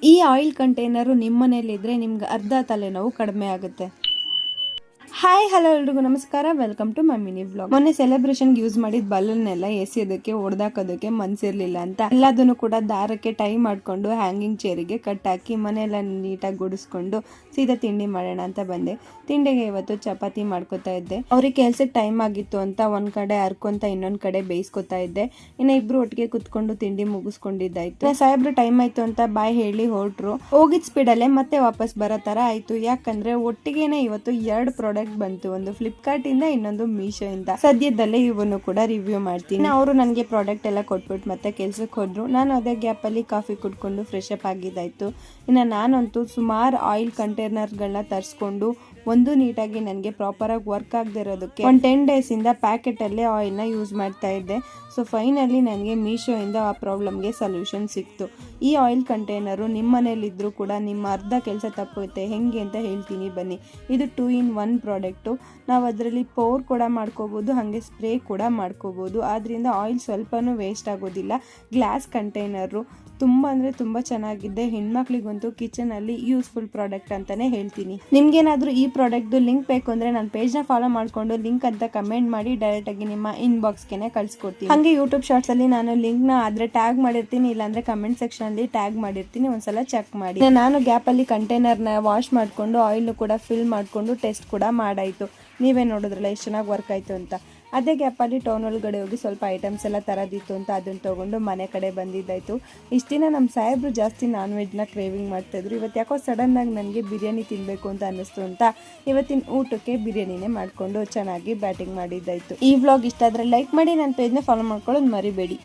ಈ oil container ನಿಮ್ಮ ಮನೇಲಿದ್ರೆ ನಿಮ್ಗೆ ಅರ್ಧ ತಲೆನೋವು ಕಡಿಮೆ ಆಗುತ್ತೆ. ಹಾಯ್ ಹಲೋ ಎಲ್ರಿಗೂ ನಮಸ್ಕಾರ, welcome to my mini blog. ಮೊನ್ನೆ ಸೆಲೆಬ್ರೇಷನ್ಗೆ ಯೂಸ್ ಮಾಡಿದ ಬಲೂನ್ ಎಲ್ಲ ಎಸೆಯೋದಕ್ಕೆ ಹೊಡೆದಾಕೋದಕ್ಕೆ ಮನ್ಸಿರ್ಲಿಲ್ಲ ಅಂತ ಎಲ್ಲದನ್ನು ಕೂಡ ದಾರಕ್ಕೆ ಟೈ ಮಾಡ್ಕೊಂಡು ಹ್ಯಾಂಗಿಂಗ್ ಚೇರಿಗೆ ಕಟ್ ಹಾಕಿ ಮನೆಯೆಲ್ಲ ನೀಟಾಗಿ ಗುಡಿಸ್ಕೊಂಡು ಸೀದಾ ತಿಂಡಿ ಮಾಡೋಣ ಅಂತ ಬಂದೆ. ತಿಂಡಿಗೆ ಇವತ್ತು ಚಪಾತಿ ಮಾಡ್ಕೊತಾ ಇದ್ದೆ. ಅವ್ರಿಗೆ ಕೆಲ್ಸಕ್ಕೆ ಟೈಮ್ ಆಗಿತ್ತು ಅಂತ ಒಂದ್ ಕಡೆ ಹರ್ಕೊಂತ ಇನ್ನೊಂದ್ ಕಡೆ ಬೇಯಿಸ್ಕೊತಾ ಇದ್ದೆ. ಇನ್ನು ಇಬ್ರು ಒಟ್ಟಿಗೆ ಕುತ್ಕೊಂಡು ತಿಂಡಿ ಮುಗಿಸ್ಕೊಂಡಿದ್ದಾಯ್ತು. ಸಾಹೇಬ್ರು ಟೈಮ್ ಆಯ್ತು ಅಂತ ಬಾಯ್ ಹೇಳಿ ಹೊರಟ್ರು. ಹೋಗಿದ್ ಸ್ಪೀಡಲ್ಲೇ ಮತ್ತೆ ವಾಪಸ್ ಬರೋ ತರ ಆಯ್ತು. ಯಾಕಂದ್ರೆ ಒಟ್ಟಿಗೆನೆ ಇವತ್ತು 2 ಪ್ರಾಡಕ್ಟ್ ಬಂತು. ಒಂದು ಫ್ಲಿಪ್ಕಾರ್ಟ್ ಇಂದ, ಇನ್ನೊಂದು ಮೀಶೋ ಇಂದ. ಸದ್ಯದಲ್ಲೇ ಇವನ್ನು ಕೂಡ ರಿವ್ಯೂ ಮಾಡ್ತೀನಿ. ಅವರು ನನಗೆ ಪ್ರಾಡಕ್ಟ್ ಎಲ್ಲ ಕೊಟ್ಬಿಟ್ಟು ಮತ್ತೆ ಕೆಲ್ಸಕ್ಕೆ ಹೋದ್ರು. ನಾನು ಅದೇ ಗ್ಯಾಪ್ ಅಲ್ಲಿ ಕಾಫಿ ಕುಡ್ಕೊಂಡು ಫ್ರೆಶ್ ಅಪ್ ಆಗಿದ್ದಾಯ್ತು. ಇನ್ನು ನಾನಂತೂ ಸುಮಾರು ಆಯಿಲ್ ಕಂಟೈನರ್ಗಳನ್ನ ತರಿಸ್ಕೊಂಡು ಒಂದು ನೀಟಾಗಿ ನನಗೆ ಪ್ರಾಪರ್ ಆಗಿ ವರ್ಕ್ ಆಗದೆ ಇರೋದಕ್ಕೆ ಒಂದು 10 days ಇಂದ ಪ್ಯಾಕೆಟ್ ಅಲ್ಲೇ ಆಯಿಲ್ ನ ಯೂಸ್ ಮಾಡ್ತಾ ಇದ್ದೆ. ಸೊ ಫೈನಲಿ ನನಗೆ ಮೀಶೋ ಇಂದ ಆ ಪ್ರಾಬ್ಲಮ್ಗೆ ಸೊಲ್ಯೂಷನ್ ಸಿಕ್ತು. ಈ ಆಯಿಲ್ ಕಂಟೈನರು ನಿಮ್ಮ ಮನೇಲಿ ಇದ್ರೂ ಕೂಡ ನಿಮ್ಮ ಅರ್ಧ ಕೆಲಸ ತಪ್ಪುತ್ತೆ. ಹೆಂಗೆ ಅಂತ ಹೇಳ್ತೀನಿ ಬನ್ನಿ. ಇದು 2 in 1 ಪ್ರಾಡಕ್ಟು. ನಾವು ಅದರಲ್ಲಿ ಪೌರ್ ಕೂಡ ಮಾಡ್ಕೋಬಹುದು, ಹಾಗೆ ಸ್ಪ್ರೇ ಕೂಡ ಮಾಡ್ಕೋಬಹುದು. ಆದ್ರಿಂದ ಆಯಿಲ್ ಸ್ವಲ್ಪನೂ ವೇಸ್ಟ್ ಆಗೋದಿಲ್ಲ. ಗ್ಲಾಸ್ ಕಂಟೈನರು ತುಂಬ ಅಂದರೆ ತುಂಬ ಚೆನ್ನಾಗಿದೆ. ಹೆಣ್ಮಕ್ಳಿಗಂತೂ ಕಿಚನ್ ಅಲ್ಲಿ ಯೂಸ್ಫುಲ್ ಪ್ರಾಡಕ್ಟ್ ಅಂತಾನೆ ಹೇಳ್ತೀನಿ. ನಿಮ್ಗೇನಾದ್ರೂ ಈ ಪ್ರಾಡಕ್ಟ್ ಲಿಂಕ್ ಬೇಕು ಅಂದ್ರೆ ನನ್ನ ಪೇಜ್ನ ಫಾಲೋ ಮಾಡ್ಕೊಂಡು ಲಿಂಕ್ ಅಂತ ಕಮೆಂಟ್ ಮಾಡಿ ಡೈರೆಕ್ಟ್ ಆಗಿ ನಿಮ್ಮ ಇನ್ಬಾಕ್ಸ್ಗೆ ಕಳ್ಸಿಕೊಡ್ತೀನಿ. ಹಾಗೆ ಯೂಟ್ಯೂಬ್ ಶಾರ್ಟ್ಸ್ ಅಲ್ಲಿ ನಾನು ಲಿಂಕ್ ನ ಆದ್ರೆ ಟ್ಯಾಗ್ ಮಾಡಿರ್ತೀನಿ, ಇಲ್ಲಾಂದ್ರೆ ಕಮೆಂಟ್ ಸೆಕ್ಷನ್ ಅಲ್ಲಿ ಟ್ಯಾಗ್ ಮಾಡಿರ್ತೀನಿ, ಒಂದ್ಸಲ ಚೆಕ್ ಮಾಡಿ. ನಾನು ಗ್ಯಾಪ್ ಅಲ್ಲಿ ಕಂಟೈನರ್ ನ ವಾಶ್ ಮಾಡ್ಕೊಂಡು ಆಯಿಲ್ ಕೂಡ ಫಿಲ್ ಮಾಡ್ಕೊಂಡು ಟೆಸ್ಟ್ ಕೂಡ ಮಾಡಾಯ್ತು. ನೀವೇ ನೋಡಿದ್ರಲ್ಲ ಎಷ್ಟು ಚೆನ್ನಾಗಿ ವರ್ಕ್ ಆಯ್ತು ಅಂತ. ಅದೇ ಗ್ಯಾಪಲ್ಲಿ ಟೌನ್ ಒಳಗಡೆ ಹೋಗಿ ಸ್ವಲ್ಪ ಐಟಮ್ಸ್ ಎಲ್ಲ ತರೋದಿತ್ತು ಅಂತ ಅದನ್ನು ತೊಗೊಂಡು ಮನೆ ಕಡೆ ಬಂದಿದ್ದಾಯಿತು. ಇಷ್ಟು ದಿನ ನಮ್ಮ ಸಾಹೇಬ್ರು ಜಾಸ್ತಿ ನಾನ್ ವೆಜ್ನ ಕ್ರೇವಿಂಗ್ ಮಾಡ್ತಾಯಿದ್ರು. ಇವತ್ತು ಯಾಕೋ ಸಡನ್ನಾಗಿ ನನಗೆ ಬಿರಿಯಾನಿ ತಿನ್ನಬೇಕು ಅಂತ ಅನ್ನಿಸ್ತು ಅಂತ ಇವತ್ತಿನ ಊಟಕ್ಕೆ ಬಿರಿಯಾನಿನೇ ಮಾಡಿಕೊಂಡು ಚೆನ್ನಾಗಿ ಬ್ಯಾಟಿಂಗ್ ಮಾಡಿದ್ದಾಯಿತು. ಈ ವ್ಲಾಗ್ ಇಷ್ಟ ಆದರೆ ಲೈಕ್ ಮಾಡಿ, ನನ್ನ ಪೇಜ್ನ ಫಾಲೋ ಮಾಡ್ಕೊಳ್ಳೋದು ಮರಿಬೇಡಿ.